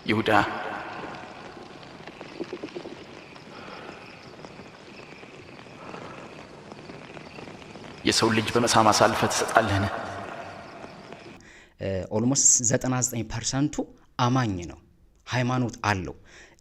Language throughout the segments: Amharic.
ይሁዳ የሰው ልጅ በመሳም አሳልፈህ ትሰጣለህን? ኦልሞስት 99% አማኝ ነው፣ ሃይማኖት አለው።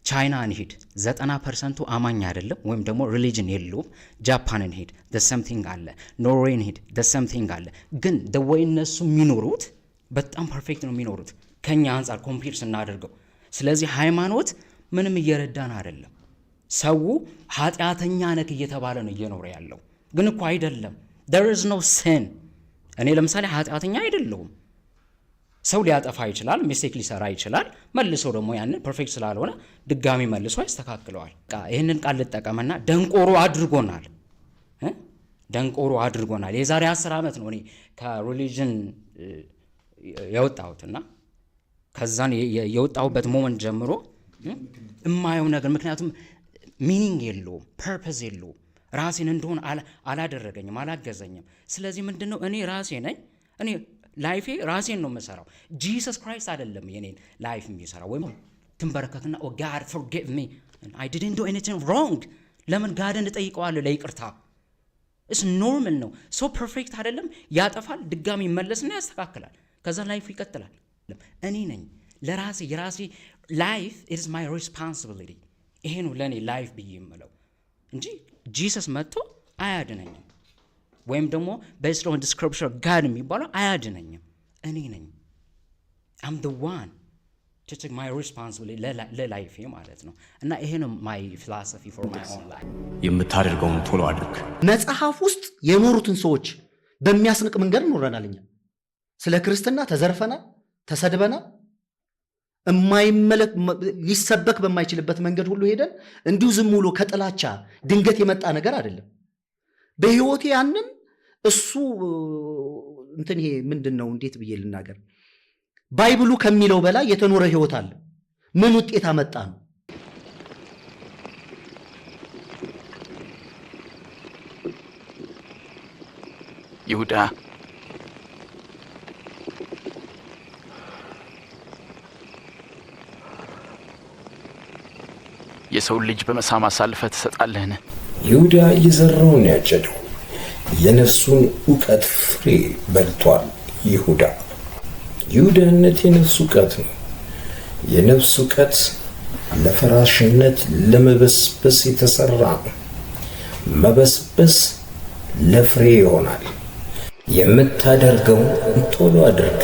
ቻይና እንሂድ 90% አማኝ አይደለም ወይም ደግሞ ሪሊጅን የለውም። ጃፓን እንሂድ the same thing አለ። ኖርዌይ እንሂድ the same thing አለ። ግን the way እነሱ የሚኖሩት በጣም ፐርፌክት ነው የሚኖሩት ከኛ አንፃር ኮምፔር ስናደርገው። ስለዚህ ሃይማኖት ምንም እየረዳን አይደለም። ሰው ኃጢአተኛ ነክ እየተባለ ነው እየኖረ ያለው። ግን እኮ አይደለም። there is no sin። እኔ ለምሳሌ ኃጢአተኛ አይደለሁም። ሰው ሊያጠፋ ይችላል፣ ሚስቴክ ሊሰራ ይችላል። መልሶ ደግሞ ያንን ፐርፌክት ስላልሆነ ድጋሚ መልሶ ያስተካክለዋል። ይሄንን ቃል ልጠቀምና ደንቆሮ አድርጎናል። ደንቆሮ አድርጎናል። የዛሬ 10 ዓመት ነው እኔ ከሪሊጅን የወጣሁትና ከዛን የወጣሁበት ሞመንት ጀምሮ እማየው ነገር ምክንያቱም ሚኒንግ የለውም፣ ፐርፐዝ የለውም። ራሴን እንደሆነ አላደረገኝም፣ አላገዘኝም። ስለዚህ ምንድነው እኔ ራሴ ነኝ። እኔ ላይፌ ራሴን ነው የምሰራው። ጂሰስ ክራይስት አይደለም የኔን ላይፍ የሚሰራው። ወይም ትንበረከክና ኦ ጋድ ፎርጊቭ ሚ አይ ዲድንት ዱ ኤኒቲንግ ሮንግ። ለምን ጋድን እጠይቀዋለሁ ለይቅርታ? እስ ኖርማል ነው። ሶ ፐርፌክት አይደለም። ያጠፋል፣ ድጋሚ ይመለስና ያስተካክላል። ከዛ ላይፍ ይቀጥላል። እኔ ነኝ ለራሴ የራሴ ላይፍ ኢዝ ማይ ሪስፖንሲቢሊቲ። ይሄ ነው ለኔ ላይፍ ብዬ የምለው እንጂ ጂሰስ መጥቶ አያድነኝም። ወይም ደግሞ based on the scripture ጋድ የሚባለው አያድነኝም። እኔ ነኝ I'm the one to take my responsibility ለላይፌ ማለት ነው። እና ይሄ ነው my philosophy for my own life። የምታደርገውን ቶሎ አድርግ። መጽሐፍ ውስጥ የኖሩትን ሰዎች በሚያስንቅ መንገድ ኖረናል። እኛ ስለ ክርስትና ተዘርፈናል፣ ተሰድበናል። ሊሰበክ በማይችልበት መንገድ ሁሉ ሄደን እንዲሁ ዝም ብሎ ከጥላቻ ድንገት የመጣ ነገር አይደለም። በህይወቴ ያንን እሱ እንትን ይሄ ምንድነው እንዴት ብዬ ልናገር? ባይብሉ ከሚለው በላይ የተኖረ ህይወት አለ። ምን ውጤት አመጣ ነው? ይሁዳ የሰው ልጅ በመሳም አሳልፈህ ትሰጣለህን? ይሁዳ የዘራውን ያጨደው የነፍሱን ዕውቀት ፍሬ በልቷል። ይሁዳነት የነፍስ ዕውቀት ነው። የነፍስ ዕውቀት ለፈራሽነት ለመበስበስ የተሰራ ነው። መበስበስ ለፍሬ ይሆናል። የምታደርገው ቶሎ አድርግ።